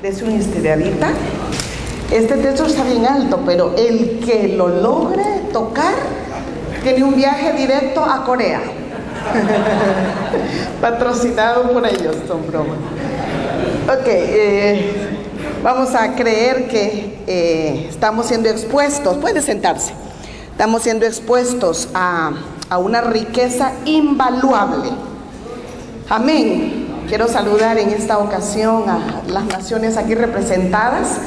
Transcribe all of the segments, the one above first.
Dese una estiradita. Este techo está bien alto, pero el que lo logre tocar tiene un viaje directo a Corea. Patrocinado por ellos, son bromas. Ok, vamos a creer que estamos siendo expuestos. Puede sentarse. Estamos siendo expuestos a una riqueza invaluable. Amén. Quiero saludar en esta ocasión a las naciones aquí representadas.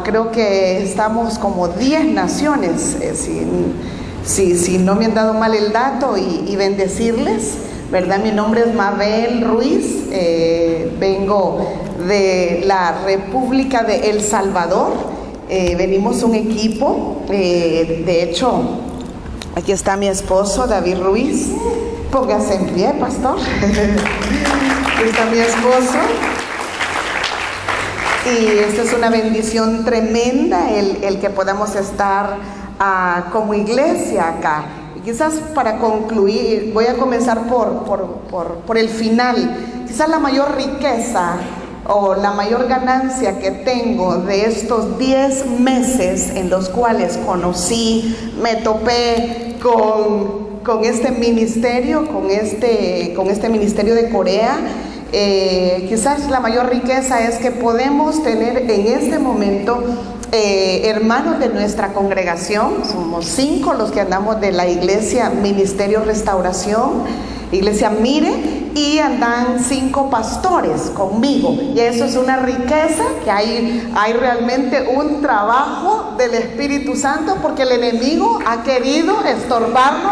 Creo que estamos como 10 naciones, si no me han dado mal el dato, y bendecirles, ¿verdad? Mi nombre es Mabel Ruiz, vengo de la República de El Salvador, venimos un equipo, de hecho, aquí está mi esposo David Ruiz, póngase en pie, pastor, aquí está mi esposo. Y esto es una bendición tremenda el que podamos estar como iglesia acá. Y quizás para concluir, voy a comenzar por el final. Quizás la mayor riqueza o la mayor ganancia que tengo de estos 10 meses en los cuales conocí, me topé con este ministerio, con este ministerio de Corea. Quizás la mayor riqueza es que podemos tener en este momento hermanos de nuestra congregación. Somos 5 los que andamos de la iglesia Ministerio Restauración, iglesia Mire, y andan 5 pastores conmigo, y eso es una riqueza que hay realmente un trabajo del Espíritu Santo, porque el enemigo ha querido estorbarlo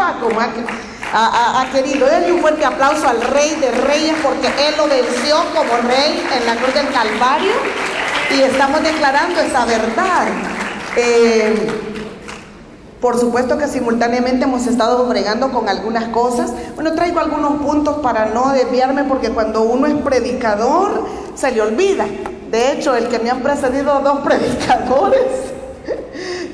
ha querido. Denle un fuerte aplauso al Rey de Reyes, porque Él lo venció como Rey en la cruz del Calvario, y estamos declarando esa verdad. Por supuesto que simultáneamente hemos estado bregando con algunas cosas. Bueno, traigo algunos puntos para no desviarme, porque cuando uno es predicador se le olvida. De hecho, el que me han precedido 2 predicadores.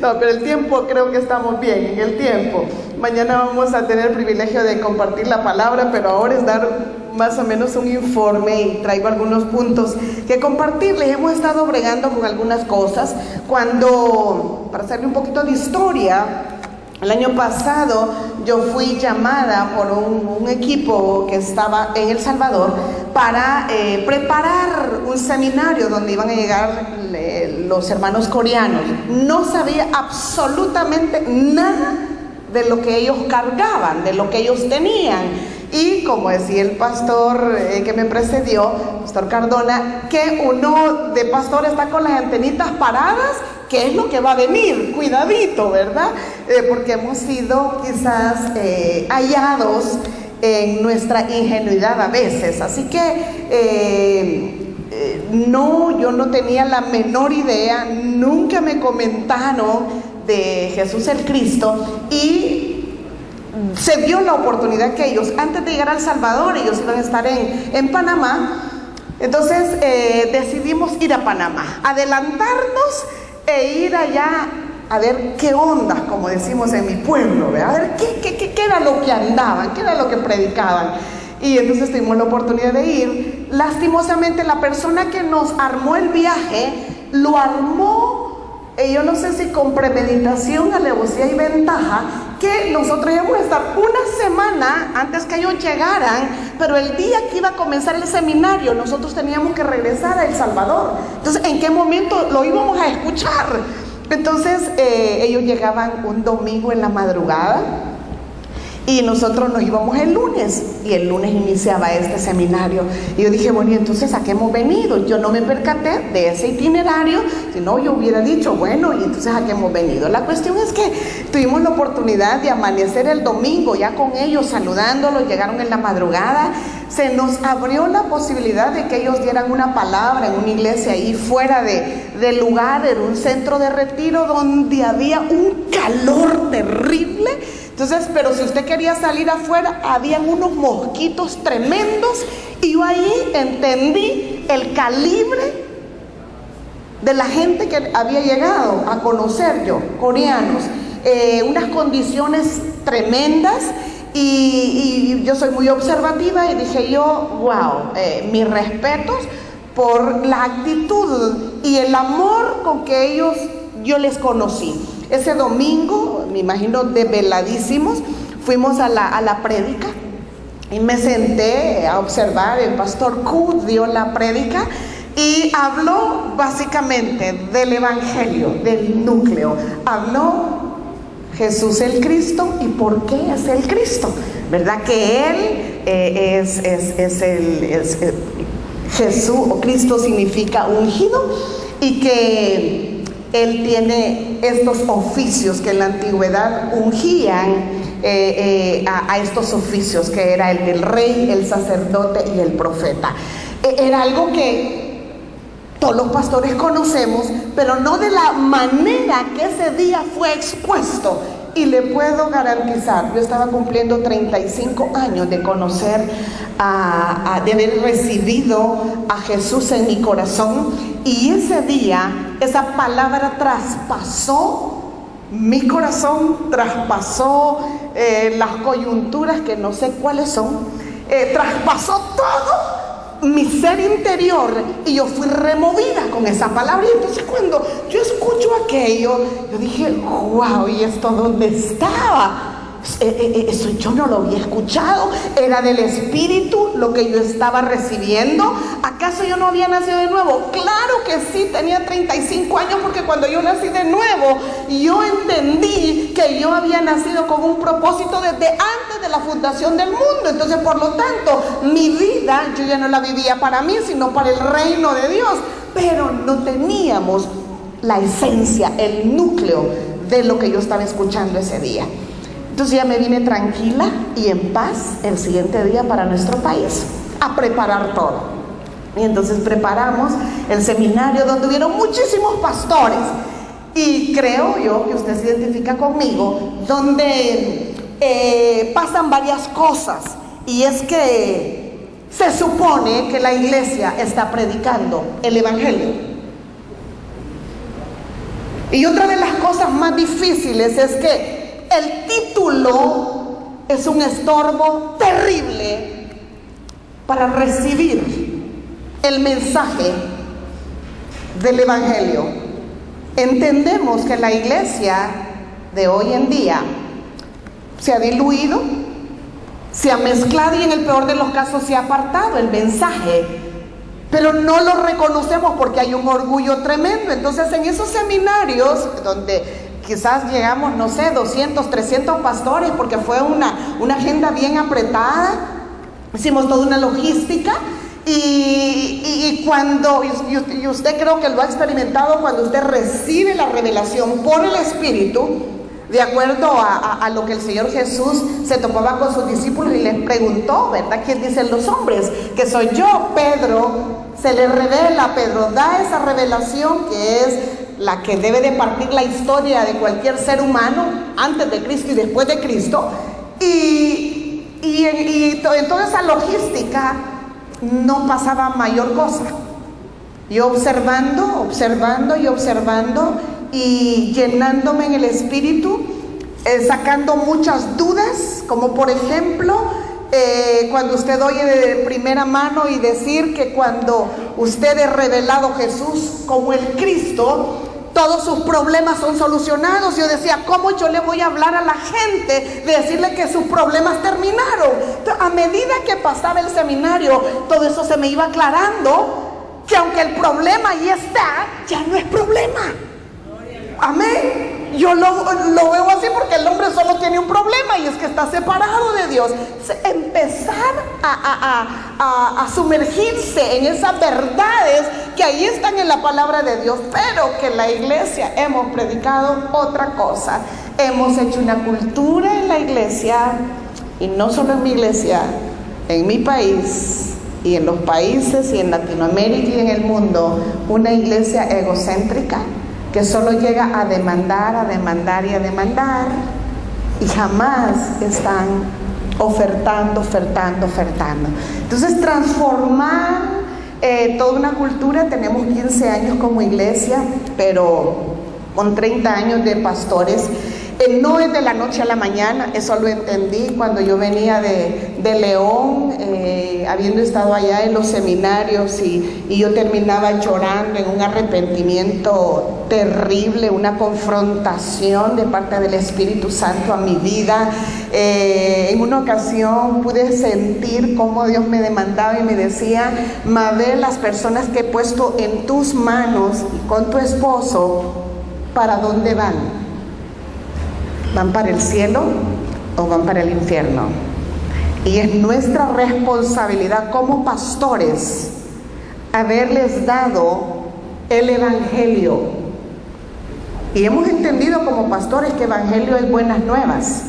No, pero el tiempo, creo que estamos bien en el tiempo. Mañana vamos a tener el privilegio de compartir la palabra, pero ahora es dar más o menos un informe, y traigo algunos puntos que compartirles. Hemos estado bregando con algunas cosas. Para hacerle un poquito de historia, el año pasado yo fui llamada por un equipo que estaba en El Salvador para preparar un seminario donde iban a llegar los hermanos coreanos. No sabía absolutamente nada de lo que ellos cargaban, de lo que ellos tenían. Y como decía el pastor que me precedió, pastor Cardona, que uno de pastor está con las antenitas paradas, que es lo que va a venir, cuidadito, ¿verdad? Porque hemos sido quizás hallados en nuestra ingenuidad a veces. Así que yo no tenía la menor idea, nunca me comentaron de Jesús el Cristo, y se dio la oportunidad que ellos, antes de llegar a El Salvador, ellos iban a estar en Panamá. Entonces decidimos ir a Panamá, adelantarnos e ir allá a ver qué onda, como decimos en mi pueblo, ¿verdad? A ver qué era lo que andaban, qué era lo que predicaban. Y entonces tuvimos la oportunidad de ir. Lastimosamente, la persona que nos armó el viaje lo armó, yo no sé si con premeditación, alevosía y ventaja, que nosotros íbamos a estar una semana antes que ellos llegaran, pero el día que iba a comenzar el seminario nosotros teníamos que regresar a El Salvador. Entonces, ¿en qué momento lo íbamos a escuchar? Entonces ellos llegaban un domingo en la madrugada, y nosotros nos íbamos el lunes, y el lunes iniciaba este seminario. Y yo dije, bueno, ¿y entonces a qué hemos venido? Yo no me percaté de ese itinerario, si no yo hubiera dicho, bueno, ¿y entonces a qué hemos venido? La cuestión es que tuvimos la oportunidad de amanecer el domingo ya con ellos, saludándolos. Llegaron en la madrugada. Se nos abrió la posibilidad de que ellos dieran una palabra en una iglesia ahí fuera del lugar, en un centro de retiro donde había un calor terrible. Entonces, pero si usted quería salir afuera, habían unos mosquitos tremendos, y yo ahí entendí el calibre de la gente que había llegado a conocer yo, coreanos, unas condiciones tremendas. Y yo soy muy observativa, y dije yo, wow, mis respetos, por la actitud y el amor con que yo les conocí. Ese domingo, me imagino desveladísimos, fuimos a la prédica y me senté a observar. El pastor Q dio la prédica y habló básicamente del evangelio, del núcleo. Habló Jesús el Cristo y por qué es el Cristo, ¿verdad? Que Él es Jesús, o Cristo significa ungido, y que Él tiene estos oficios que en la antigüedad ungían a estos oficios, que era el del rey, el sacerdote y el profeta. Era algo que todos los pastores conocemos, pero no de la manera que ese día fue expuesto. Y le puedo garantizar, yo estaba cumpliendo 35 años de conocer, de haber recibido a Jesús en mi corazón, y ese día esa palabra traspasó mi corazón, traspasó las coyunturas que no sé cuáles son, traspasó todo mi ser interior, y yo fui removida con esa palabra. Y entonces cuando yo escucho aquello, yo dije, wow, ¿y esto dónde estaba? Eso yo no lo había escuchado. Era del Espíritu lo que yo estaba recibiendo. ¿Acaso yo no había nacido de nuevo? Claro que sí, tenía 35 años, porque cuando yo nací de nuevo, yo entendí que yo había nacido con un propósito desde antes de la fundación del mundo. Entonces, por lo tanto, mi vida yo ya no la vivía para mí, sino para el reino de Dios. Pero no teníamos la esencia, el núcleo de lo que yo estaba escuchando ese día. Entonces ya me vine tranquila y en paz el siguiente día para nuestro país, a preparar todo. Y entonces preparamos el seminario, donde hubieron muchísimos pastores, y creo yo que usted se identifica conmigo, donde pasan varias cosas. Y es que se supone que la iglesia está predicando el evangelio. Y otra de las cosas más difíciles es que el título es un estorbo terrible para recibir el mensaje del evangelio. Entendemos que la iglesia de hoy en día se ha diluido, se ha mezclado, y en el peor de los casos se ha apartado el mensaje, pero no lo reconocemos porque hay un orgullo tremendo. Entonces, en esos seminarios donde quizás llegamos, no sé, 200, 300 pastores, porque fue una agenda bien apretada, hicimos toda una logística, y cuando, y usted creo que lo ha experimentado, cuando usted recibe la revelación por el Espíritu, de acuerdo a lo que el Señor Jesús se topaba con sus discípulos y les preguntó, ¿verdad? ¿Quién dicen los hombres que soy yo? Pedro, se le revela, Pedro da esa revelación que es la que debe de partir la historia de cualquier ser humano, antes de Cristo y después de Cristo. Y en toda esa logística no pasaba mayor cosa. Yo observando y llenándome en el Espíritu, sacando muchas dudas, como por ejemplo, cuando usted oye de primera mano y decir que cuando usted es revelado a Jesús como el Cristo, todos sus problemas son solucionados. Yo decía, ¿cómo yo le voy a hablar a la gente de decirle que sus problemas terminaron? Entonces, a medida que pasaba el seminario, todo eso se me iba aclarando, que aunque el problema ahí está, ya no es problema. Amén. Yo lo veo así, porque el hombre solo tiene un problema, y es que está separado de Dios. Empezar a sumergirse en esas verdades que ahí están en la palabra de Dios, pero que la iglesia hemos predicado otra cosa. Hemos hecho una cultura en la iglesia, y no solo en mi iglesia, en mi país y en los países y en Latinoamérica y en el mundo, una iglesia egocéntrica que solo llega a demandar y jamás están ofertando. Entonces, transformar toda una cultura. Tenemos 15 años como iglesia, pero con 30 años de pastores, No es de la noche a la mañana, eso lo entendí cuando yo venía de León, habiendo estado allá en los seminarios y yo terminaba llorando en un arrepentimiento terrible, una confrontación de parte del Espíritu Santo a mi vida. En una ocasión pude sentir cómo Dios me demandaba y me decía: Mabel, las personas que he puesto en tus manos y con tu esposo, ¿para dónde van? ¿Van para el cielo o van para el infierno? Y es nuestra responsabilidad como pastores haberles dado el Evangelio. Y hemos entendido como pastores que Evangelio es buenas nuevas.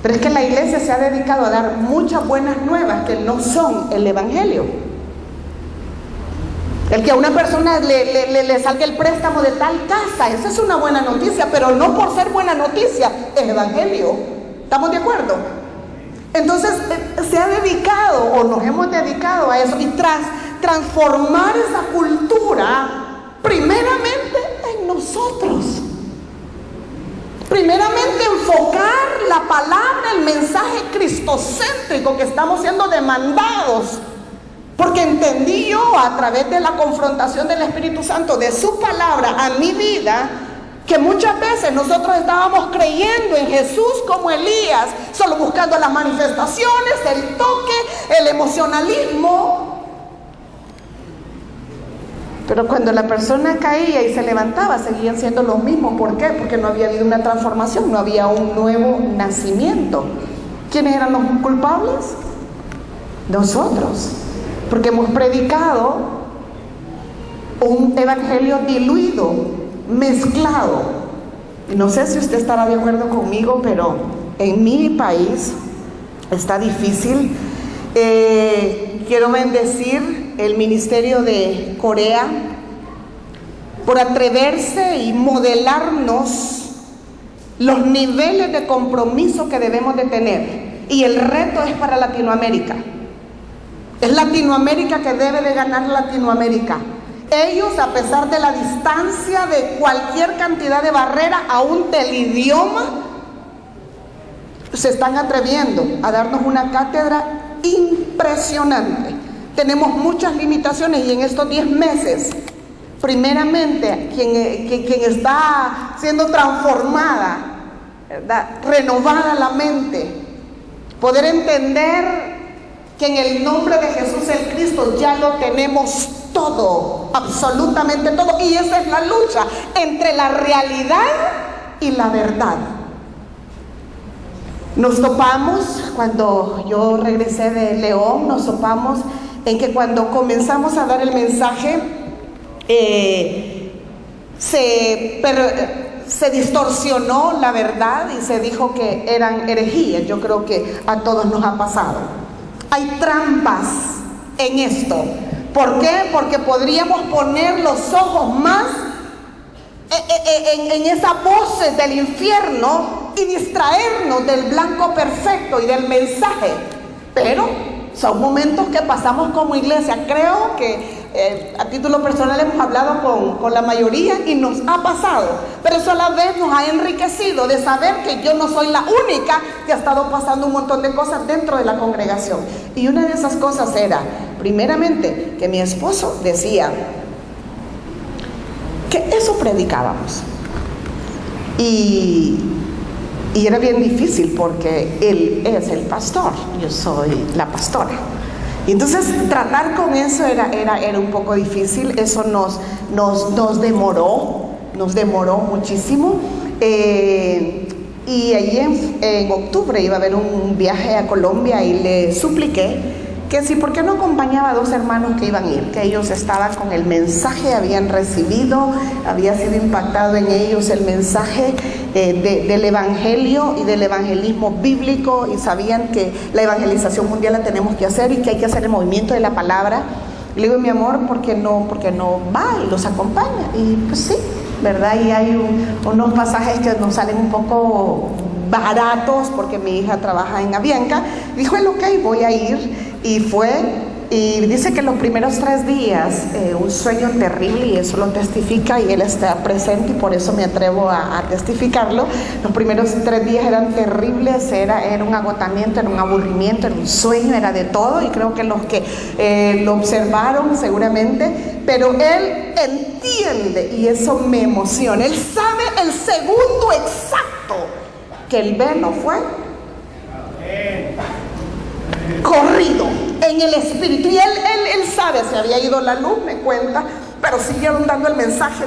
Pero es que la iglesia se ha dedicado a dar muchas buenas nuevas que no son el Evangelio. El que a una persona le salga el préstamo de tal casa, esa es una buena noticia, pero no por ser buena noticia es Evangelio. ¿Estamos de acuerdo? Entonces se ha dedicado, o nos hemos dedicado a eso, y tras transformar esa cultura primeramente en nosotros. Primeramente enfocar la palabra, el mensaje cristocéntrico que estamos siendo demandados. Porque entendí yo a través de la confrontación del Espíritu Santo, de su palabra a mi vida, que muchas veces nosotros estábamos creyendo en Jesús como Elías, solo buscando las manifestaciones, el toque, el emocionalismo. Pero cuando la persona caía y se levantaba, seguían siendo los mismos. ¿Por qué? Porque no había habido una transformación, no había un nuevo nacimiento. ¿Quiénes eran los culpables? Nosotros. Porque hemos predicado un evangelio diluido, mezclado. Y no sé si usted estará de acuerdo conmigo, pero en mi país está difícil. Quiero bendecir el ministerio de Corea por atreverse y modelarnos los niveles de compromiso que debemos de tener. Y el reto es para Latinoamérica. Es Latinoamérica que debe de ganar Latinoamérica. Ellos, a pesar de la distancia, de cualquier cantidad de barrera, aún del idioma, se están atreviendo a darnos una cátedra impresionante. Tenemos muchas limitaciones y en estos 10 meses, primeramente, quien está siendo transformada, ¿verdad?, renovada la mente, poder entender que en el nombre de Jesús el Cristo ya lo tenemos todo, absolutamente todo. Y esa es la lucha entre la realidad y la verdad. Nos topamos, cuando yo regresé de León, nos topamos en que cuando comenzamos a dar el mensaje, se distorsionó la verdad y se dijo que eran herejías. Yo creo que a todos nos ha pasado. Hay trampas en esto. ¿Por qué? Porque podríamos poner los ojos más en esas voces del infierno y distraernos del blanco perfecto y del mensaje. Pero son momentos que pasamos como iglesia. Creo que a título personal hemos hablado con la mayoría y nos ha pasado, pero eso a la vez nos ha enriquecido de saber que yo no soy la única que ha estado pasando un montón de cosas dentro de la congregación. Y una de esas cosas era, primeramente, que mi esposo decía que eso predicábamos, y era bien difícil porque él es el pastor, yo soy la pastora. Y entonces tratar con eso era un poco difícil. Eso nos demoró muchísimo. Y allí en octubre iba a haber un viaje a Colombia y le supliqué que si, ¿por qué no acompañaba a 2 hermanos que iban a ir? Que ellos estaban con el mensaje, habían recibido, había sido impactado en ellos el mensaje del evangelio y del evangelismo bíblico, y sabían que la evangelización mundial la tenemos que hacer y que hay que hacer el movimiento de la palabra. Le digo, mi amor, ¿por qué no va y los acompaña? Y pues sí, ¿verdad? Y hay unos pasajes que nos salen un poco baratos porque mi hija trabaja en Avianca. Dijo él, ok, voy a ir. Y fue y dice que los primeros 3 días, un sueño terrible, y eso lo testifica, y él está presente y por eso me atrevo a testificarlo. Los primeros 3 días eran terribles, era un agotamiento, era un aburrimiento, era un sueño, era de todo, y creo que los que lo observaron seguramente, pero él entiende, y eso me emociona, él sabe el segundo exacto que el velo fue corrido en el espíritu, y él sabe, se había ido la luz, me cuenta, pero siguieron dando el mensaje,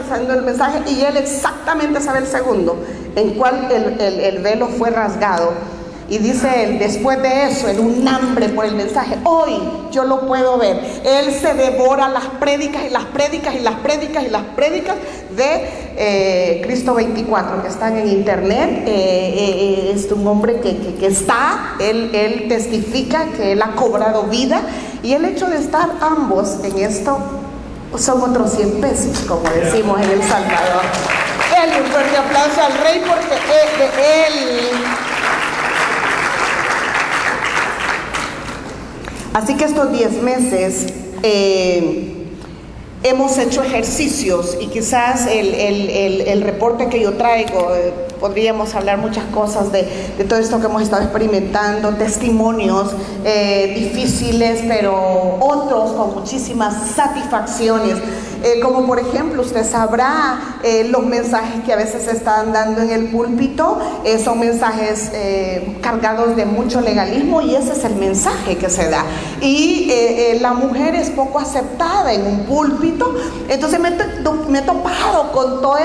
y él exactamente sabe el segundo en cual el velo fue rasgado. Y dice él, después de eso, en un hambre por el mensaje, hoy yo lo puedo ver, él se devora las prédicas y las prédicas y las prédicas y las prédicas de Cristo 24, que están en internet. Es un hombre que está, él testifica que él ha cobrado vida, y el hecho de estar ambos en esto son otros 100 pesos, como decimos en El Salvador. Él, un fuerte aplauso al Rey, porque él. Así que estos 10 meses hemos hecho ejercicios, y quizás el reporte que yo traigo, podríamos hablar muchas cosas de todo esto que hemos estado experimentando, testimonios difíciles, pero otros con muchísimas satisfacciones. Como por ejemplo, usted sabrá los mensajes que a veces se están dando en el púlpito, son mensajes cargados de mucho legalismo, y ese es el mensaje que se da. Y la mujer es poco aceptada en un púlpito, entonces me he topado con todas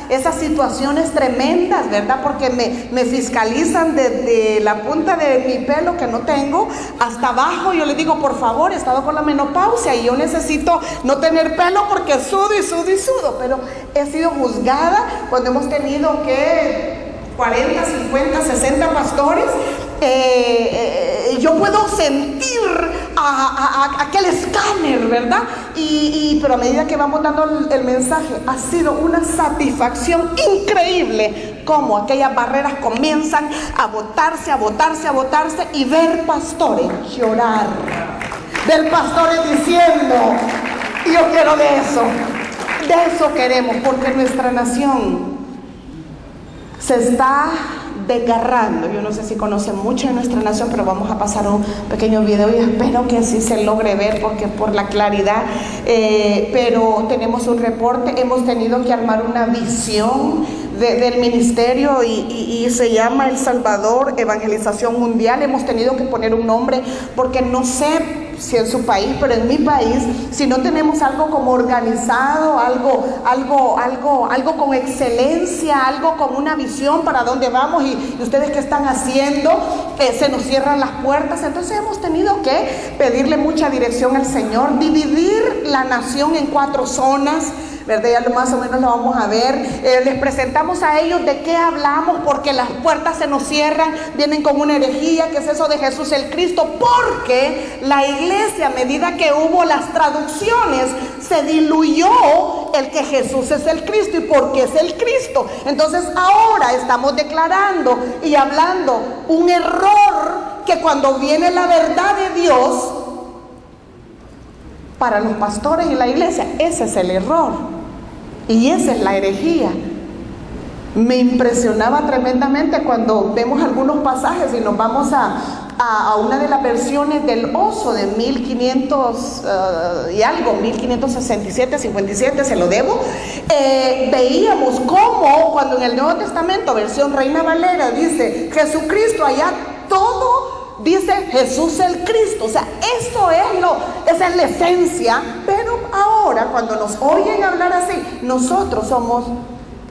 esas situaciones tremendas, ¿verdad? Porque me fiscalizan desde la punta de mi pelo, que no tengo, hasta abajo. Yo le digo, por favor, he estado con la menopausia y yo necesito no tener pelo porque sudo y sudo y sudo, pero he sido juzgada cuando hemos tenido que 40, 50, 60 pastores. Yo puedo sentir aquel escáner, ¿verdad? Pero a medida que vamos dando el mensaje, ha sido una satisfacción increíble cómo aquellas barreras comienzan a botarse, y ver pastores llorar, ver pastores diciendo, yo quiero de eso queremos, porque nuestra nación se está desgarrando. Yo no sé si conocen mucho de nuestra nación, pero vamos a pasar un pequeño video y espero que así se logre ver, porque por la claridad, pero tenemos un reporte, hemos tenido que armar una visión del ministerio, y se llama El Salvador Evangelización Mundial. Hemos tenido que poner un nombre porque no sé si en su país, pero en mi país, si no tenemos algo como organizado, algo con excelencia, algo con una visión para dónde vamos, y ustedes qué están haciendo, se nos cierran las puertas. Entonces hemos tenido que pedirle mucha dirección al Señor, dividir la nación en 4 zonas, ¿verdad? Ya más o menos lo vamos a ver. Les presentamos a ellos de qué hablamos, porque las puertas se nos cierran, vienen con una herejía, que es eso de Jesús el Cristo, porque la iglesia, a medida que hubo las traducciones, se diluyó el que Jesús es el Cristo y por qué es el Cristo. Entonces ahora estamos declarando y hablando un error, que cuando viene la verdad de Dios para los pastores y la iglesia, ese es el error. Y esa es la herejía. Me impresionaba tremendamente cuando vemos algunos pasajes y nos vamos a una de las versiones del oso de 1500 y algo, 1567, 57, se lo debo. Veíamos cómo cuando en el Nuevo Testamento, versión Reina Valera, dice Jesucristo, allá todo dice Jesús el Cristo. O sea, esa es la esencia. Pero ahora cuando nos oyen hablar así, nosotros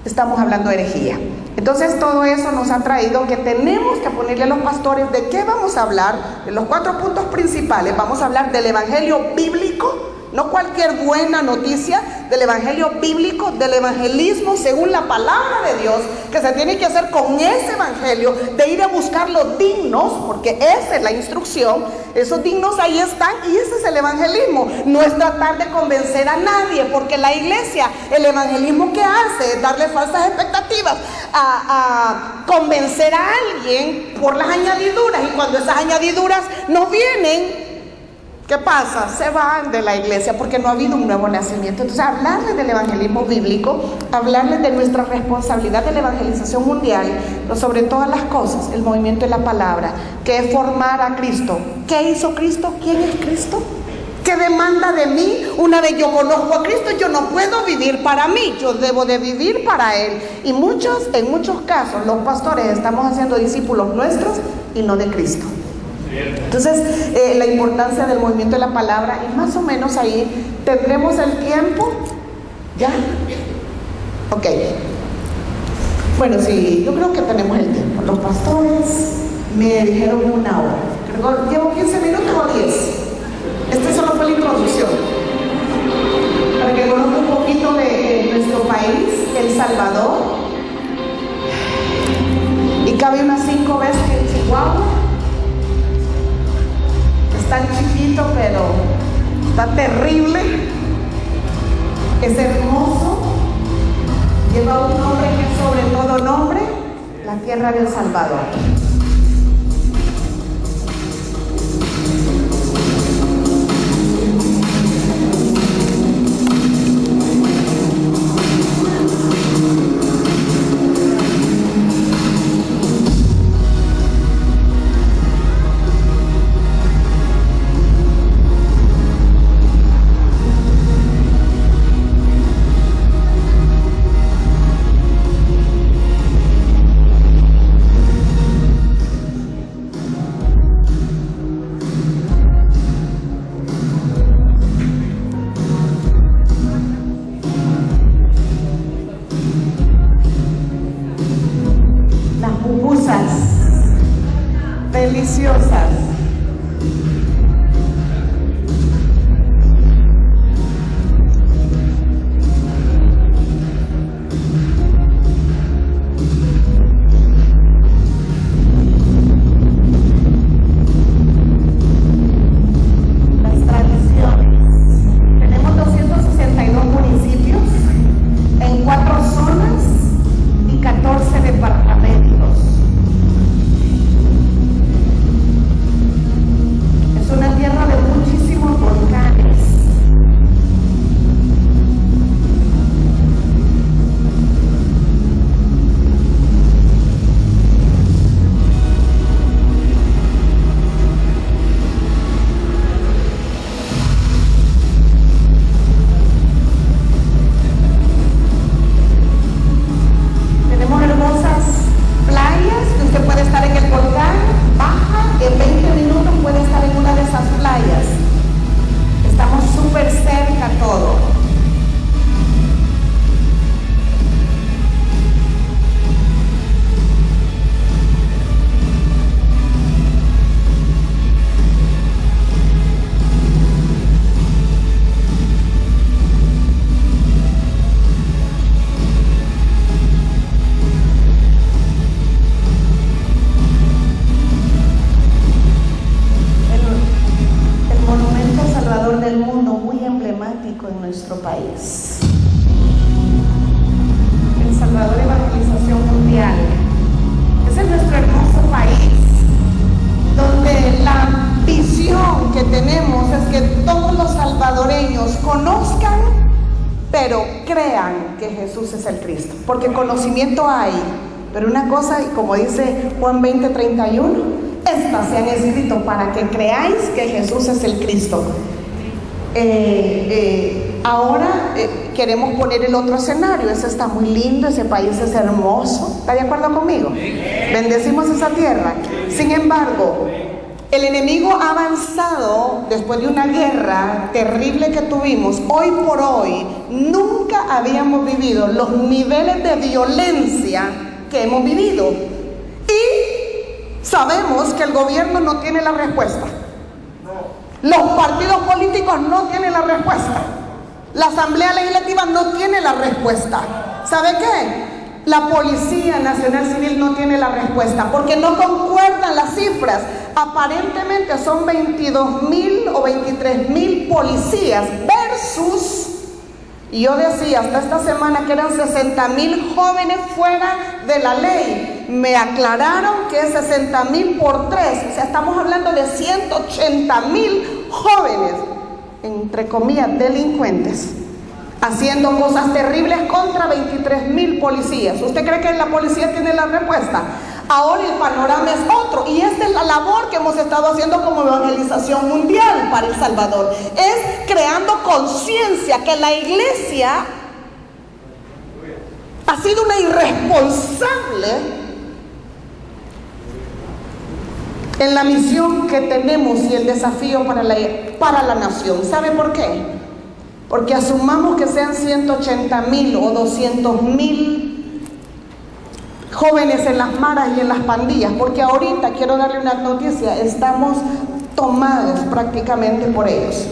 estamos hablando de herejía. Entonces todo eso nos ha traído que tenemos que ponerle a los pastores de qué vamos a hablar, de los 4 puntos principales. Vamos a hablar del evangelio bíblico, no cualquier buena noticia, del evangelio bíblico, del evangelismo según la palabra de Dios, que se tiene que hacer con ese evangelio, de ir a buscar los dignos, porque esa es la instrucción. Esos dignos ahí están, y ese es el evangelismo. No es tratar de convencer a nadie, porque la iglesia, el evangelismo que hace es darle falsas expectativas, a convencer a alguien por las añadiduras, y cuando esas añadiduras no vienen, ¿qué pasa? Se van de la iglesia porque no ha habido un nuevo nacimiento. Entonces, hablarles del evangelismo bíblico, hablarles de nuestra responsabilidad de la evangelización mundial, pero sobre todas las cosas, el movimiento de la palabra, que es formar a Cristo. ¿Qué hizo Cristo? ¿Quién es Cristo? ¿Qué demanda de mí? Una vez yo conozco a Cristo, yo no puedo vivir para mí, yo debo de vivir para Él. Y en muchos casos, los pastores estamos haciendo discípulos nuestros y no de Cristo. Entonces, la importancia del movimiento de la palabra, y más o menos ahí tendremos el tiempo. ¿Ya? Ok. Bueno, sí, yo creo que tenemos el tiempo. Los pastores me dijeron 1 hora. ¿Llevo 15 minutos o 10? Esta solo fue la introducción. Para que conozcan un poquito de nuestro país, El Salvador. Y cabe unas 5 veces en Chihuahua. Es tan chiquito, pero está terrible. Es hermoso. Lleva un nombre que es sobre todo nombre, la tierra del Salvador. Deliciosas. Las tradiciones. Tenemos 262 municipios en 4 zonas y 14 departamentos. Es una tierra de muchísimos volcanes. Tenemos hermosas playas que usted puede estar en el volcán, baja, en 20 minutos puede estar en una de esas playas. Estamos súper cerca todo. Del mundo, muy emblemático en nuestro país. El Salvador Evangelización Mundial. Ese es nuestro hermoso país, donde la visión que tenemos es que todos los salvadoreños conozcan, pero crean que Jesús es el Cristo, porque conocimiento hay, pero una cosa, y como dice Juan 20:31, estas se han escrito para que creáis que Jesús es el Cristo. Ahora queremos poner el otro escenario. Ese está muy lindo, ese país es hermoso. ¿Está de acuerdo conmigo? Bendecimos esa tierra. Sin embargo, el enemigo ha avanzado después de una guerra terrible que tuvimos. Hoy por hoy, nunca habíamos vivido los niveles de violencia que hemos vivido. Y sabemos que el gobierno no tiene la respuesta. Los partidos políticos no tienen la respuesta. La Asamblea Legislativa no tiene la respuesta. ¿Sabe qué? La Policía Nacional Civil no tiene la respuesta porque no concuerdan las cifras. Aparentemente son 22,000 o 23,000 policías versus, y yo decía hasta esta semana que eran 60,000 jóvenes fuera de la ley. Me aclararon que es 60,000 por 3, o sea, estamos hablando de 180,000 jóvenes, entre comillas, delincuentes, haciendo cosas terribles contra 23,000 policías. ¿Usted cree que la policía tiene la respuesta? Ahora el panorama es otro, y esta es la labor que hemos estado haciendo como evangelización mundial para El Salvador. Es creando conciencia que la iglesia ha sido una irresponsable en la misión que tenemos y el desafío para la nación. ¿Sabe por qué? Porque asumamos que sean 180,000 o 200,000 jóvenes en las maras y en las pandillas, porque ahorita quiero darle una noticia, estamos tomados prácticamente por ellos.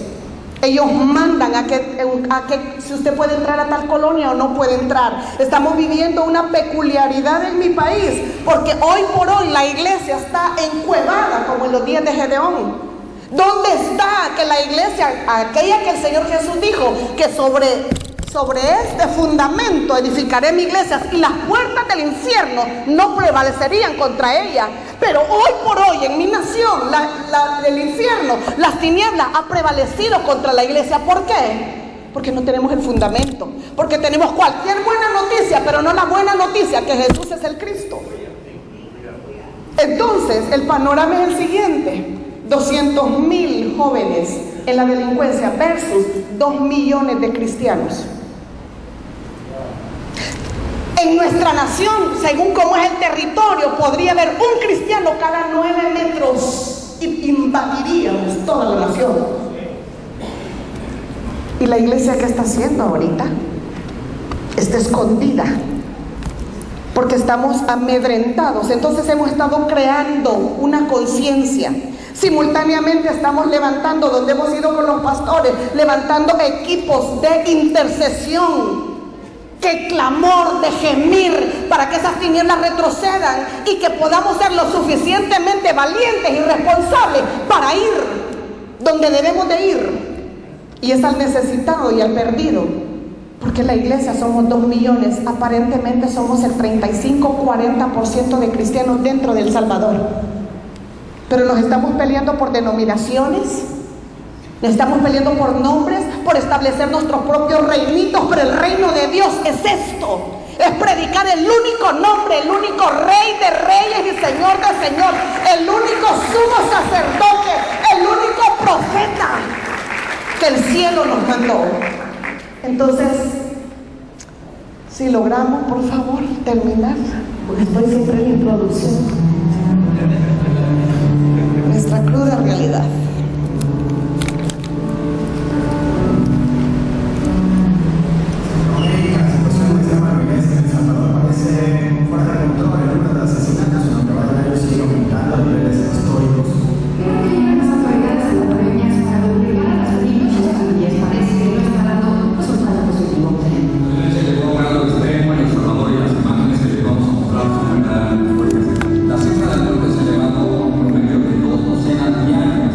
Ellos mandan a que si usted puede entrar a tal colonia o no puede entrar. Estamos viviendo una peculiaridad en mi país, porque hoy por hoy la iglesia está encuevada como en los días de Gedeón. ¿Dónde está que la iglesia, aquella que el Señor Jesús dijo que sobre este fundamento edificaré mi iglesia y las puertas del infierno no prevalecerían contra ella? Pero hoy por hoy en mi nación el infierno, las tinieblas ha prevalecido contra la iglesia. ¿Por qué? Porque no tenemos el fundamento, porque tenemos cualquier buena noticia, pero no la buena noticia que Jesús es el Cristo. Entonces el panorama es el siguiente: 200,000 jóvenes en la delincuencia versus 2 millones de cristianos. En nuestra nación, según cómo es el territorio, podría haber un cristiano cada 9 metros y invadiríamos toda la nación. ¿Y la iglesia qué está haciendo ahorita? Está escondida, porque estamos amedrentados. Entonces hemos estado creando una conciencia. Simultáneamente estamos levantando, donde hemos ido con los pastores, levantando equipos de intercesión, que clamor, de gemir para que esas tinieblas retrocedan y que podamos ser lo suficientemente valientes y responsables para ir donde debemos de ir, y es al necesitado y al perdido. Porque la iglesia somos 2 millones, aparentemente somos el 35-40% de cristianos dentro de El Salvador, pero nos estamos peleando por denominaciones, nos estamos peleando por nombres, por establecer nuestros propios reinitos. Pero el reino de Dios es esto: es predicar el único nombre, el único Rey de reyes y Señor de señores, el único sumo sacerdote, el único profeta que el cielo nos mandó. Entonces, si logramos, por favor, terminar, porque estoy siempre en introducción, nuestra cruda realidad. La cifra de muertes se elevó a un promedio de 2 docenas diarias.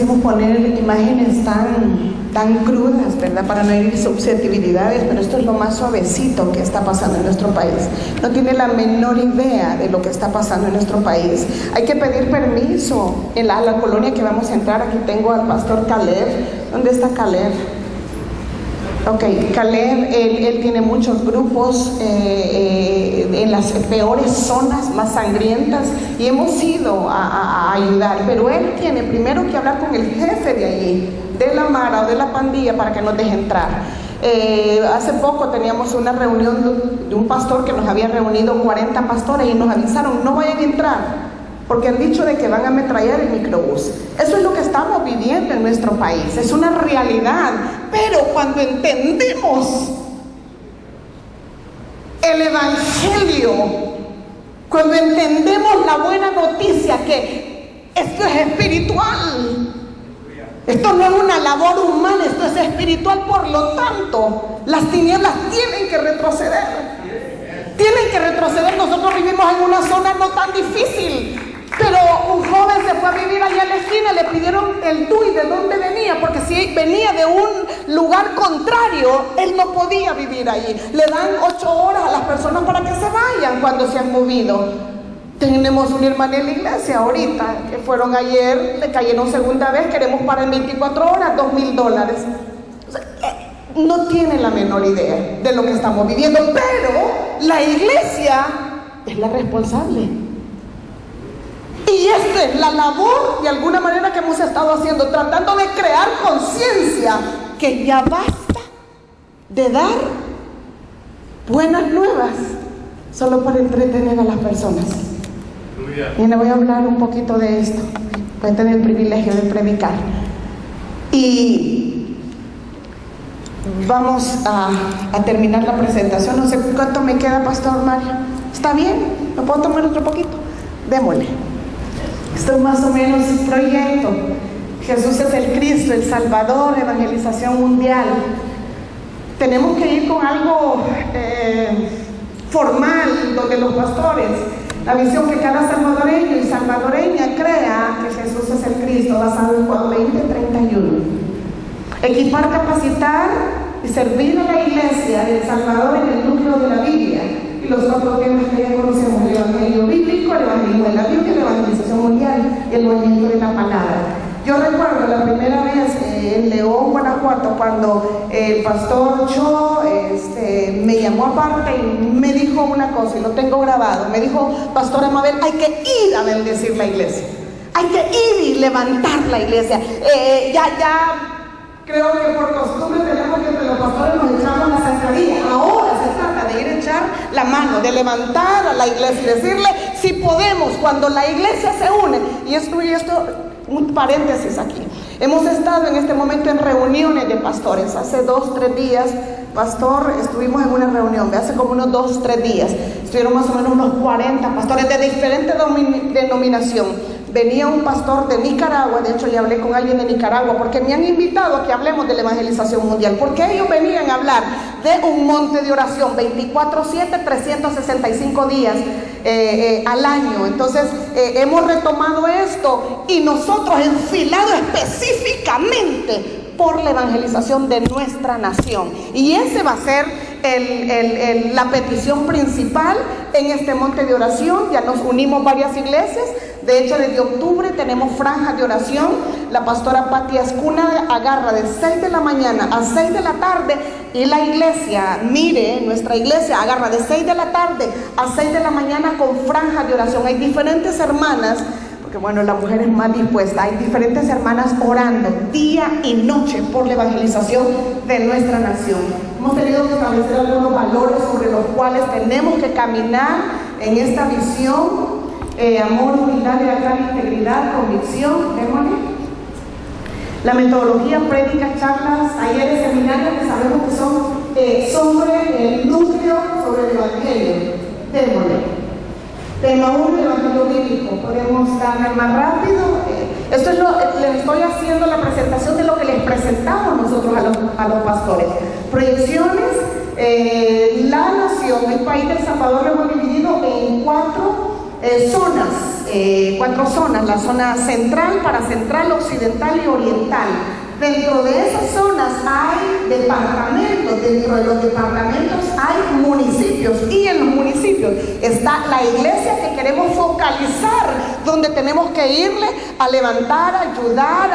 quisimos poner imágenes tan crudas, ¿verdad? Para no herir susceptibilidades, pero esto es lo más suavecito que está pasando en nuestro país. No tiene la menor idea de lo que está pasando en nuestro país. Hay que pedir permiso en la colonia que vamos a entrar. Aquí tengo al pastor Caleb. ¿Dónde está Caleb? Ok, Caleb, él tiene muchos grupos en las peores zonas, más sangrientas, y hemos ido a ayudar, pero él tiene primero que hablar con el jefe de allí, de la mara o de la pandilla, para que nos deje entrar. Hace poco teníamos una reunión de un pastor que nos había reunido 40 pastores y nos avisaron: no vayan a entrar, porque han dicho de que van a ametrallar el microbús. Eso es lo que estamos viviendo en nuestro país, es una realidad. Pero cuando entendemos el evangelio, cuando entendemos la buena noticia que esto es espiritual, esto no es una labor humana, esto es espiritual, por lo tanto, las tinieblas tienen que retroceder. Tienen que retroceder. Nosotros vivimos en una zona no tan difícil, pero un joven se fue a vivir allá en la esquina, le pidieron el DUI de dónde venía, porque si venía de un lugar contrario, él no podía vivir allí. Le dan 8 horas a las personas para que se vayan cuando se han movido. Tenemos una hermana en la iglesia ahorita, que fueron ayer, le cayeron segunda vez, queremos para en 24 horas $2,000. O sea, no tiene la menor idea de lo que estamos viviendo, pero la iglesia es la responsable. Y esta es la labor, de alguna manera, que hemos estado haciendo, tratando de crear conciencia que ya basta de dar buenas nuevas solo para entretener a las personas. Y le voy a hablar un poquito de esto. Voy a tener el privilegio de predicar. Y vamos a terminar la presentación. No sé cuánto me queda, Pastor Mario. ¿Está bien? ¿Me puedo tomar otro poquito? Démosle. Esto es más o menos un proyecto. Jesús es el Cristo, el Salvador, evangelización mundial. Tenemos que ir con algo formal, donde los pastores, la visión que cada salvadoreño y salvadoreña crea que Jesús es el Cristo, basado en Juan 20:31. Equipar, capacitar y servir a la iglesia de El Salvador en el núcleo de la Biblia. Y los 4 temas que ya conocemos: el evangelio bíblico, el evangelio de la Biblia, la evangelización mundial y el movimiento de la palabra. Yo recuerdo la primera vez en León, Guanajuato, cuando el pastor Cho me llamó aparte y me dijo una cosa, y lo tengo grabado. Me dijo: Pastora Mabel, hay que ir a bendecir la iglesia, hay que ir y levantar la iglesia. Creo que por costumbre tenemos que entre los pastores nos echamos la zancadilla. Ahora se trata de ir a echar la mano, de levantar a la iglesia y decirle: si podemos, cuando la iglesia se une. Y esto, un paréntesis aquí. Hemos estado en este momento en reuniones de pastores. Hace 2-3 días, pastor, estuvimos en una reunión, hace como unos 2-3 días. Estuvieron más o menos unos 40 pastores de diferente denominación. Venía un pastor de Nicaragua, de hecho le hablé con alguien de Nicaragua, porque me han invitado a que hablemos de la evangelización mundial, porque ellos venían a hablar de un monte de oración 24/7, 365 días al año. Entonces hemos retomado esto y nosotros enfilado específicamente por la evangelización de nuestra nación, y ese va a ser la petición principal en este monte de oración. Ya nos unimos varias iglesias. De hecho, desde octubre tenemos franjas de oración. La pastora Pati Ascuna agarra de 6 de la mañana a 6 de la tarde, y la iglesia, nuestra iglesia agarra de 6 de la tarde a 6 de la mañana con franjas de oración. Hay diferentes hermanas, porque bueno, la mujer es más dispuesta. Hay diferentes hermanas orando día y noche por la evangelización de nuestra nación. Hemos tenido que establecer algunos valores sobre los cuales tenemos que caminar en esta visión: amor, humildad, lealtad, integridad, convicción. Démosle. La metodología, prédicas, charlas, talleres, seminarios, que sabemos que son sobre el núcleo, sobre el evangelio. Démosle. Tema 1, el evangelio bíblico. Podemos darle más rápido. Esto es les estoy haciendo la presentación de lo que les presentamos nosotros a los pastores. Proyecciones. La nación, el país de El Salvador, lo hemos dividido en 4 zonas cuatro zonas: la zona central, paracentral, occidental y oriental. Dentro de esas zonas hay departamentos, dentro de los departamentos hay municipios, y en los municipios está la iglesia que queremos focalizar, donde tenemos que irle a levantar, a ayudar,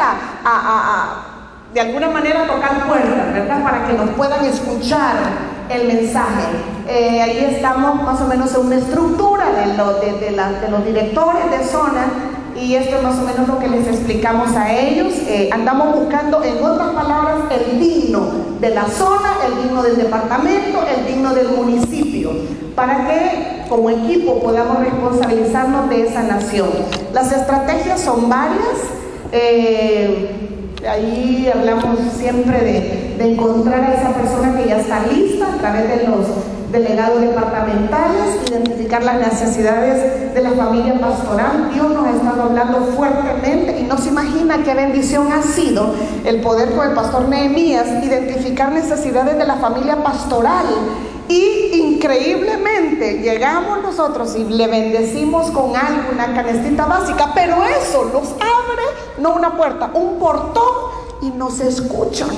de alguna manera tocar puertas, ¿verdad? Para que nos puedan escuchar el mensaje. Ahí estamos más o menos en una estructura de los directores de zona, y esto es más o menos lo que les explicamos a ellos. Andamos buscando, en otras palabras, el digno de la zona, el digno del departamento, el digno del municipio, para que como equipo podamos responsabilizarnos de esa nación. Las estrategias son varias. Ahí hablamos siempre de encontrar a esa persona que ya está lista a través de los delegados departamentales, identificar las necesidades de la familia pastoral. Dios nos ha estado hablando fuertemente, y no se imagina qué bendición ha sido el poder con el pastor Nehemías identificar necesidades de la familia pastoral. Y increíblemente llegamos nosotros y le bendecimos con algo, una canastita básica, pero eso nos abre no una puerta, un portón, y nos escuchan.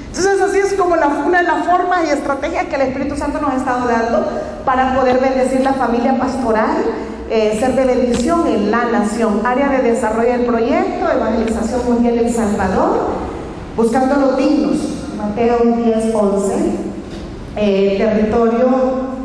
Entonces así es como una de las formas y estrategias que el Espíritu Santo nos ha estado dando para poder bendecir la familia pastoral, ser de bendición en la nación. Área de desarrollo del proyecto, evangelización mundial El Salvador, buscando los dignos, Mateo 10:11. Territorio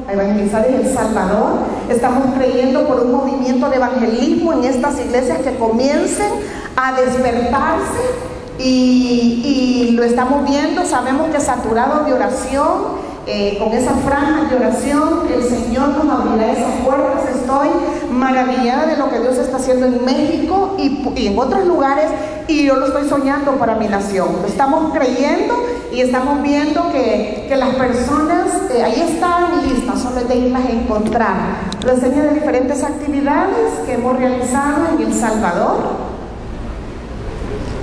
a evangelizar en El Salvador. Estamos creyendo por un movimiento de evangelismo en estas iglesias que comiencen a despertarse, y lo estamos viendo. Sabemos que saturados de oración, con esas franjas de oración, el Señor nos abrirá esas puertas. Estoy maravillada de lo que Dios está haciendo en México y en otros lugares, y yo lo estoy soñando para mi nación. Lo estamos creyendo y estamos viendo que las personas ahí están listas, solo es de irlas a encontrar. Reseña de diferentes actividades que hemos realizado en El Salvador.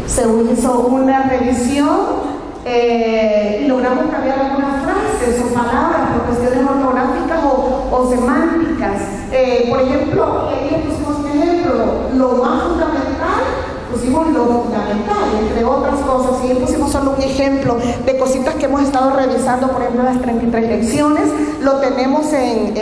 Se hizo una revisión, y logramos cambiar algunas frases o palabras por cuestiones ortográficas o semánticas. Por ejemplo, ahí le pusimos un ejemplo: lo más fundamental, pusimos lo fundamental, entre otras cosas, y pusimos solo un ejemplo de cositas que hemos estado revisando. Por ejemplo, las 33 lecciones, lo tenemos en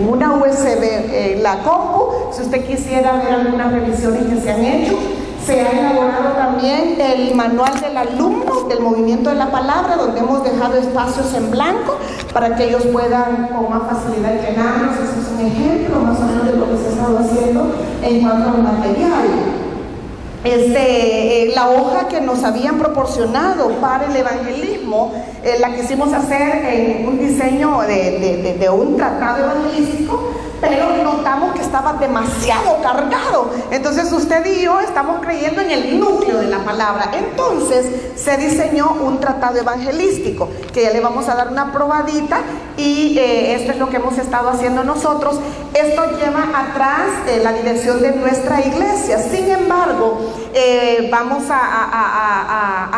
una USB, la compu, si usted quisiera ver algunas revisiones que se han hecho. Se ha elaborado también el manual del alumno del movimiento de la palabra, donde hemos dejado espacios en blanco para que ellos puedan con más facilidad llenarlos. Ese es un ejemplo más o menos de lo que se ha estado haciendo en cuanto al material. La hoja que nos habían proporcionado para el evangelismo, la quisimos hacer en un diseño de un tratado evangelístico, pero notamos que estaba demasiado cargado. Entonces usted y yo estamos creyendo en el núcleo de la palabra. Entonces se diseñó un tratado evangelístico que ya le vamos a dar una probadita, y esto es lo que hemos estado haciendo nosotros. Esto lleva atrás la dirección de nuestra iglesia. Sin embargo, vamos a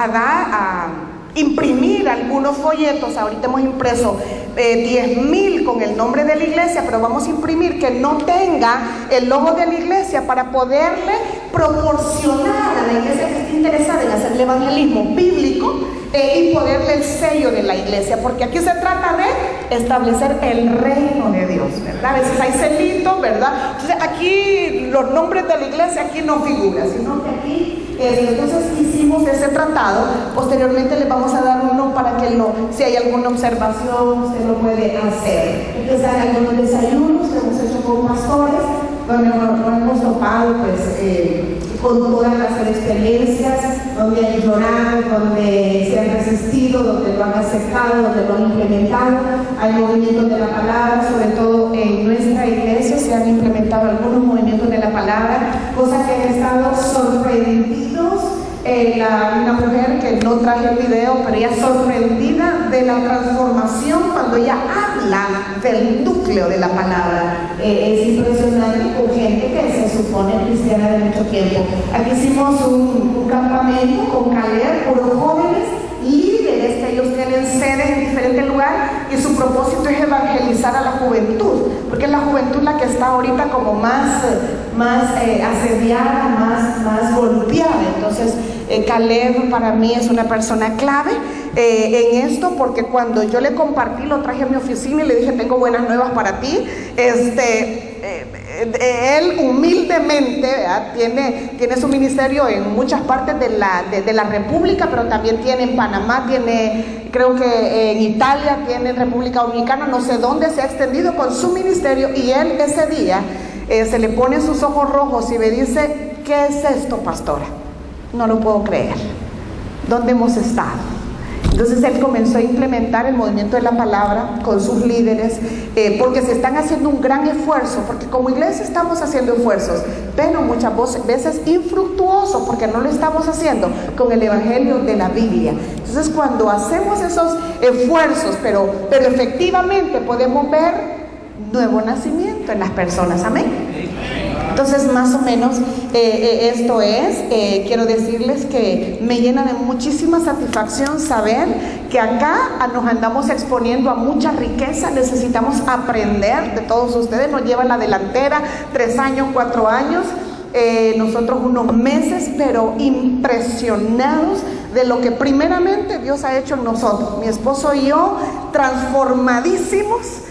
imprimir algunos folletos. Ahorita hemos impreso 10,000 con el nombre de la iglesia, pero vamos a imprimir que no tenga el logo de la iglesia, para poderle proporcionar a la iglesia que esté interesada en hacer el evangelismo bíblico, y ponerle el sello de la iglesia, porque aquí se trata de establecer el reino de Dios, ¿verdad? A veces hay celitos, ¿verdad? Entonces aquí los nombres de la iglesia aquí no figuran, sino que aquí, entonces hicimos ese tratado. Posteriormente les vamos a dar uno para que si hay alguna observación usted lo puede hacer. Entonces hay algunos desayunos que hemos hecho con pastores, donde nos hemos topado con todas las experiencias, donde han llorado, donde se han resistido, donde lo han aceptado, donde lo han implementado. Hay movimientos de la palabra, sobre todo en nuestra iglesia se han implementado algunos movimientos de la palabra, cosas que han estado sorprendidos. Una mujer que no traje el video, pero ella sorprendida de la transformación cuando ella habla del núcleo de la palabra. Es impresionante, con gente que se supone cristiana de mucho tiempo. Aquí hicimos un campamento con Caleb, puros jóvenes líderes es que ellos tienen sedes en diferentes lugares y su propósito es evangelizar a la juventud, porque es la juventud la que está ahorita como más asediada, más golpeada. Entonces Caleb para mí es una persona clave en esto, porque cuando yo le compartí, lo traje a mi oficina y le dije: tengo buenas nuevas para ti. Él humildemente, ¿verdad?, tiene su ministerio en muchas partes de la República, pero también tiene en Panamá, tiene, creo que en Italia, tiene en República Dominicana, no sé dónde se ha extendido con su ministerio. Y él ese día se le pone sus ojos rojos y me dice: ¿qué es esto, pastora? No lo puedo creer. ¿Dónde hemos estado? Entonces él comenzó a implementar el movimiento de la palabra con sus líderes, porque se están haciendo un gran esfuerzo, porque como iglesia estamos haciendo esfuerzos, pero muchas veces infructuosos, porque no lo estamos haciendo con el evangelio de la Biblia. Entonces cuando hacemos esos esfuerzos, pero efectivamente podemos ver nuevo nacimiento en las personas. Amén. Entonces más o menos esto es, quiero decirles que me llena de muchísima satisfacción saber que acá nos andamos exponiendo a mucha riqueza. Necesitamos aprender de todos ustedes, nos llevan la delantera, 3 años, 4 años, nosotros unos meses, pero impresionados de lo que primeramente Dios ha hecho en nosotros. Mi esposo y yo transformadísimos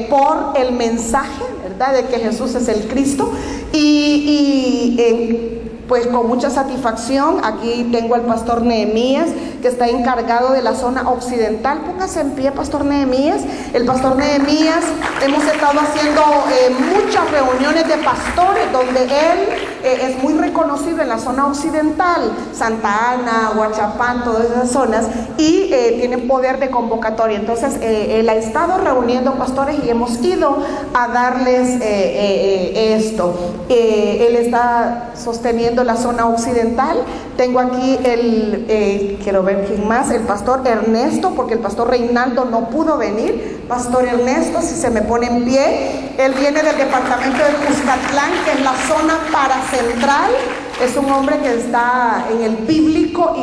por el mensaje, ¿verdad?, de que Jesús es el Cristo. Pues con mucha satisfacción, aquí tengo al pastor Nehemías, que está encargado de la zona occidental. Póngase en pie, pastor Nehemías. El pastor Nehemías, hemos estado haciendo muchas reuniones de pastores, donde él es muy reconocido en la zona occidental, Santa Ana, Huachapán, todas esas zonas, y tiene poder de convocatoria. Entonces él ha estado reuniendo pastores y hemos ido a darles esto. Él está sosteniendo la zona occidental. Tengo aquí quiero ver quién más, el pastor Ernesto, porque el pastor Reinaldo no pudo venir. Pastor Ernesto, si se me pone en pie, él viene del departamento de Cuscatlán, que es la zona paracentral. Es un hombre que está en el bíblico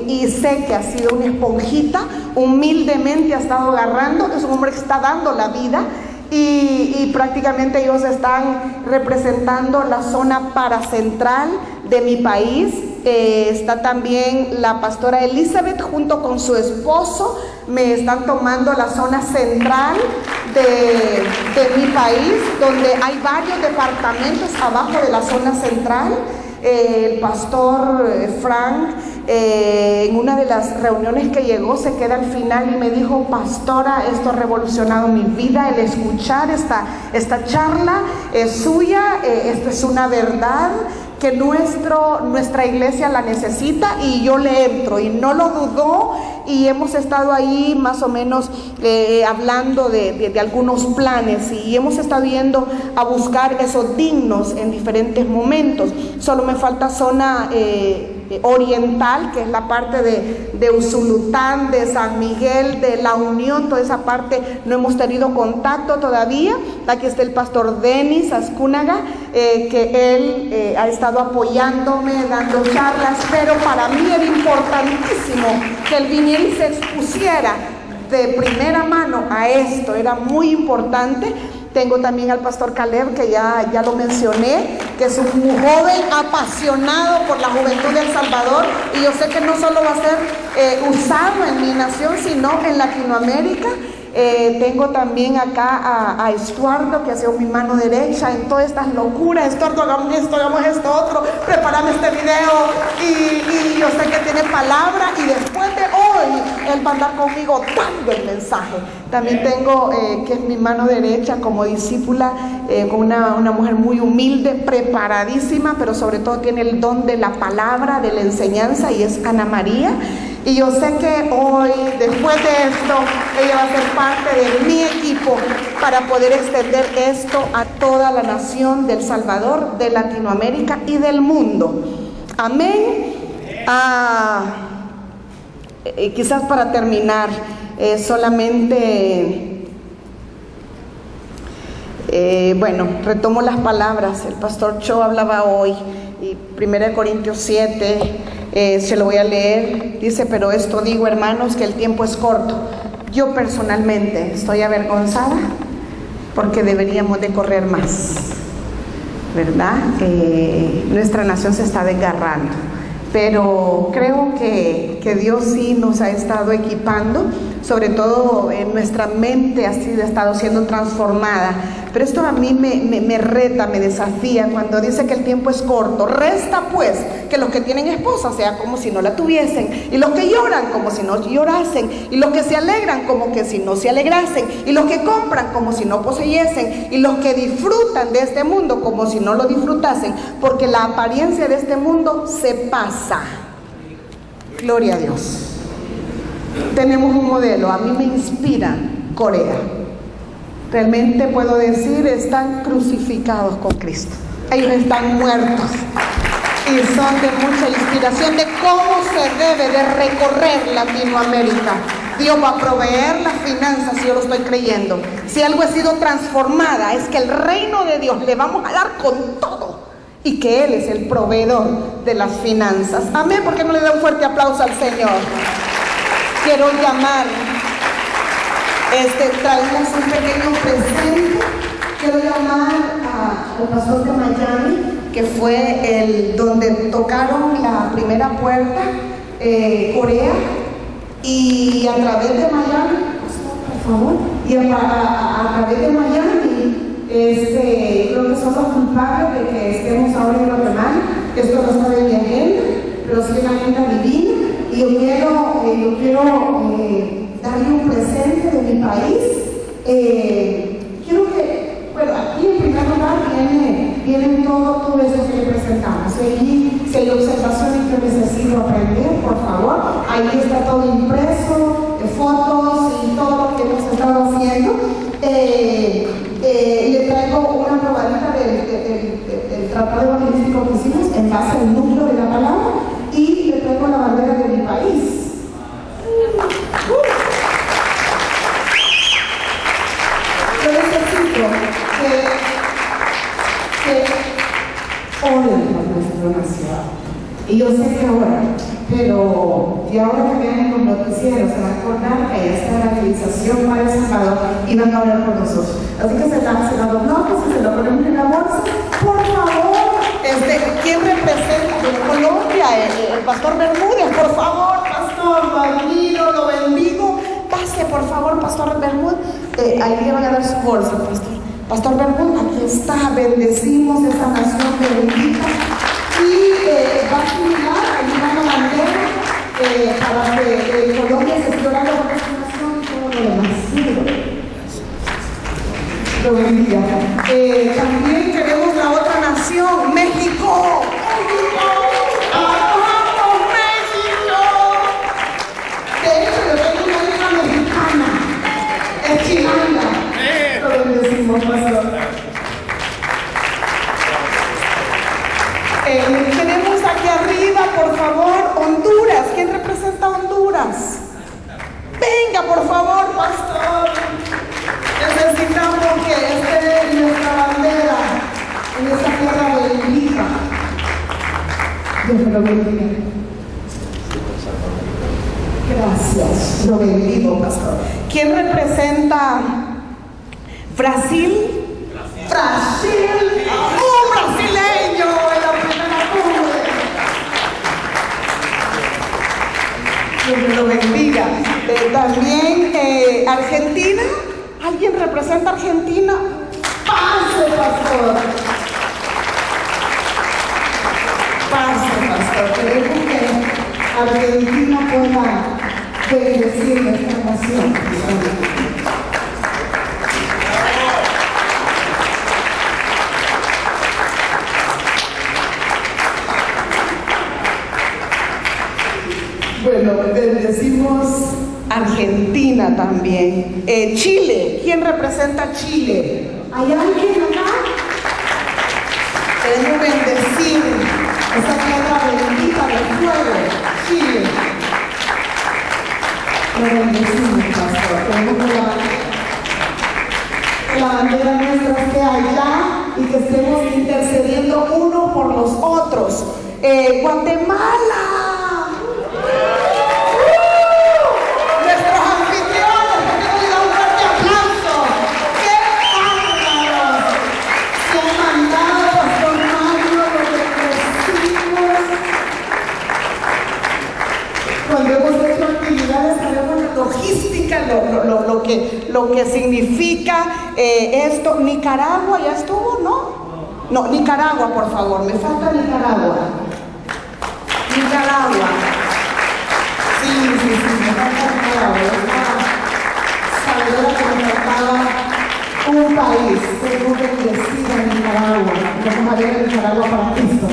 y sé que ha sido una esponjita, humildemente ha estado agarrando. Es un hombre que está dando la vida. Y prácticamente ellos están representando la zona paracentral de mi país. Está también la pastora Elizabeth junto con su esposo, me están tomando la zona central de mi país, donde hay varios departamentos abajo de la zona central. El pastor Frank, en una de las reuniones que llegó, se queda al final y me dijo: pastora, esto ha revolucionado mi vida, el escuchar esta charla es suya, esto es una verdad que nuestra iglesia la necesita, y yo le entro, y no lo dudó, y hemos estado ahí más o menos hablando de algunos planes, y hemos estado yendo a buscar esos dignos en diferentes momentos. Solo me falta zona oriental, que es la parte de Usulután, de San Miguel, de La Unión, toda esa parte no hemos tenido contacto todavía. Aquí está el pastor Denis Azcúnaga, que él ha estado apoyándome, dando charlas, pero para mí era importantísimo que él viniera y se expusiera de primera mano a esto, era muy importante. Tengo también al pastor Caleb, que ya lo mencioné, que es un joven apasionado por la juventud de El Salvador, y yo sé que no solo va a ser usado en mi nación, sino en Latinoamérica. Tengo también acá a Estuardo, que ha sido mi mano derecha en todas estas locuras. Estuardo, hagamos esto otro, prepárame este video, y yo sé que tiene palabra, y después de hoy él va a andar conmigo dando el mensaje. También tengo que es mi mano derecha como discípula, con una mujer muy humilde, preparadísima, pero sobre todo tiene el don de la palabra, de la enseñanza, y es Ana María. Y yo sé que hoy, después de esto, ella va a ser parte de mi equipo para poder extender esto a toda la nación de El Salvador, de Latinoamérica y del mundo. Amén. Quizás para terminar, solamente, retomo las palabras. El pastor Cho hablaba hoy, y 1 Corintios 7, Se lo voy a leer. Dice: pero esto digo, hermanos, que el tiempo es corto. Yo personalmente estoy avergonzada porque deberíamos de correr más, ¿verdad? Nuestra nación se está desgarrando, pero creo que Dios sí nos ha estado equipando, sobre todo en nuestra mente ha estado siendo transformada. Pero esto a mí me reta, me desafía cuando dice que el tiempo es corto. Resta pues que los que tienen esposa sea como si no la tuviesen, y los que lloran como si no llorasen, y los que se alegran como que si no se alegrasen, y los que compran como si no poseyesen, y los que disfrutan de este mundo como si no lo disfrutasen, porque la apariencia de este mundo se pasa. Gloria a Dios. Tenemos un modelo, a mí me inspira Corea. Realmente puedo decir, están crucificados con Cristo. Ellos están muertos y son de mucha inspiración de cómo se debe de recorrer Latinoamérica. Dios va a proveer las finanzas, yo lo estoy creyendo. Si algo ha sido transformada, es que el reino de Dios le vamos a dar con todo, y que Él es el proveedor de las finanzas. Amén. ¿Por qué no le da un fuerte aplauso al Señor? Quiero llamar, traemos un pequeño presente. Quiero llamar al pastor de Miami, que fue el donde tocaron la primera puerta, Corea, y a través de Miami, por favor, y a través de Miami, creo que son los culpables de que estemos ahora en Guatemala. Esto no está en mi agenda, pero sí en la agenda divina. Y yo quiero darle un presente de mi país. Quiero que, bueno, aquí en primer lugar vienen todo eso que le presentamos. Si hay observaciones que necesito aprender, por favor, ahí está todo impreso, fotos y todo lo que hemos estado haciendo. Le traigo una probadita del tratado evangelístico que hicimos en base al núcleo de la palabra, y le traigo la bandera de mi país. Yo necesito que oren por nuestra nación. Y yo sé que ahora, pero y ahora que vean los noticieros se van a acordar que esta evangelización para El Salvador y van a orar por nosotros. Así que se dan los bloques y se lo ponemos en la bolsa. Por favor, ¿quién representa de Colombia? El pastor Bermúdez, por favor, pastor, lo admiro, lo bendigo. Pase, por favor, pastor Bermúdez. Ahí le van a dar su bolsa, pastor. Pastor Bermúdez, aquí está, bendecimos esta nación bendita. Y va a similar, ahí va la bandera, para que Colombia se esté orando por esta nación y todo lo demás. Lo bendiga. También queremos la otra nación, México. ¡Vamos, México! De hecho, yo tengo una hija mexicana, es chilanga. Lo bendecimos, pastor. Tenemos aquí arriba, por favor, Honduras. ¿Quién representa a Honduras? Venga, por favor, pastor. Necesitamos que esté nuestra bandera en esta tierra bendita. Dios me lo bendiga. Gracias, lo bendigo, pastor. ¿Quién representa Brasil? Brasil. ¡Un brasileño en la primera cumbre! Dios me lo bendiga. También Argentina. ¿Alguien representa a Argentina? ¡Pase, pastor! Pase, pastor. Queremos que Argentina pueda bendecir nuestra nación. Bueno, bendecimos Argentina también. Chile, ¿quién representa a Chile? ¿Hay alguien acá? Queremos bendecir esa tierra bendita del fuego, Chile. Lo bendecimos, pastor. Queremos que la bandera nuestra esté allá y que estemos intercediendo unos por los otros. Guatemala. Cuando hemos hecho actividades sabemos la logística, lo que significa esto. Nicaragua ya estuvo, ¿no? No, Nicaragua, por favor, me falta Nicaragua. Nicaragua. Sí, me falta Nicaragua. Sabedora que me faltaba un país. Tengo que decir a Nicaragua. Vamos a ver a Nicaragua para Cristo.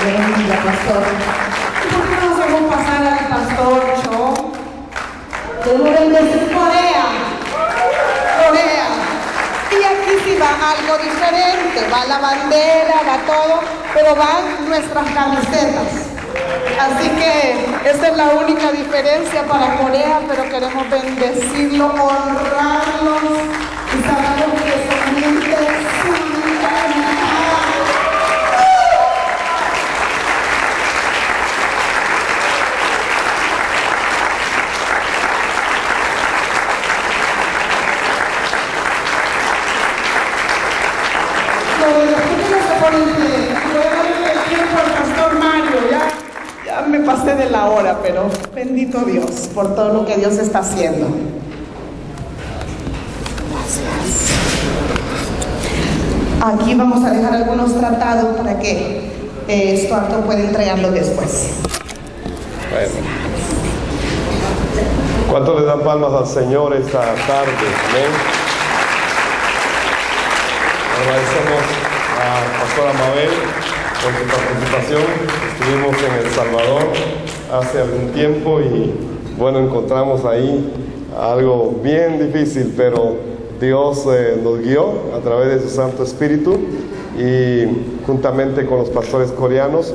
Venga, pastor. ¿Y por qué no nos hacemos pasar al pastor Cho? Debo bendecir Corea. Corea. Y aquí sí va algo diferente. Va la bandera, va todo, pero van nuestras camisetas. Así que esa es la única diferencia para Corea, pero queremos bendecirlo, honrarlos y sabemos que son gente santa. Ya me pasé de la hora, pero bendito Dios por todo lo que Dios está haciendo. Gracias. Aquí vamos a dejar algunos tratados para que Stuarto pueda entregarlo después. Bueno. ¿Cuánto le dan palmas al Señor esta tarde? Amén. Agradecemos a Pastora Mabel por su participación. Estuvimos en El Salvador hace algún tiempo y bueno, encontramos ahí algo bien difícil, pero Dios nos guió a través de su Santo Espíritu y juntamente con los pastores coreanos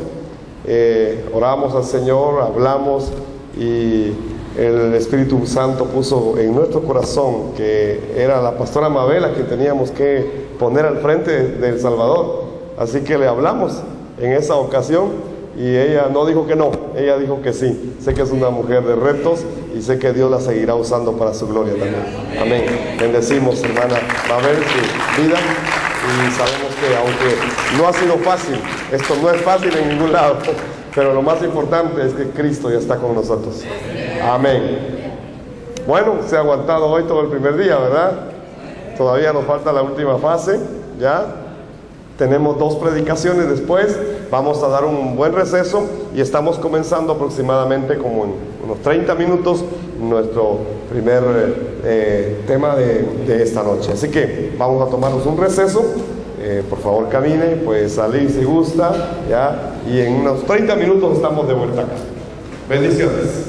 oramos al Señor, hablamos y el Espíritu Santo puso en nuestro corazón que era la pastora Mabel a quien teníamos que poner al frente de El Salvador. Así que le hablamos en esa ocasión y ella no dijo que no, ella dijo que sí. Sé que es una mujer de retos y sé que Dios la seguirá usando para su gloria también. Amén. Bendecimos, hermana Mabel, su vida y sabemos que aunque no ha sido fácil, esto no es fácil en ningún lado, pero lo más importante es que Cristo ya está con nosotros. Amén. Bueno, se ha aguantado hoy todo el primer día, ¿verdad? Todavía nos falta la última fase, ¿ya? Tenemos 2 predicaciones después, vamos a dar un buen receso y estamos comenzando aproximadamente como en unos 30 minutos nuestro primer tema de esta noche. Así que vamos a tomarnos un receso, por favor camine, puede salir si gusta, ¿ya? Y en unos 30 minutos estamos de vuelta acá. Bendiciones.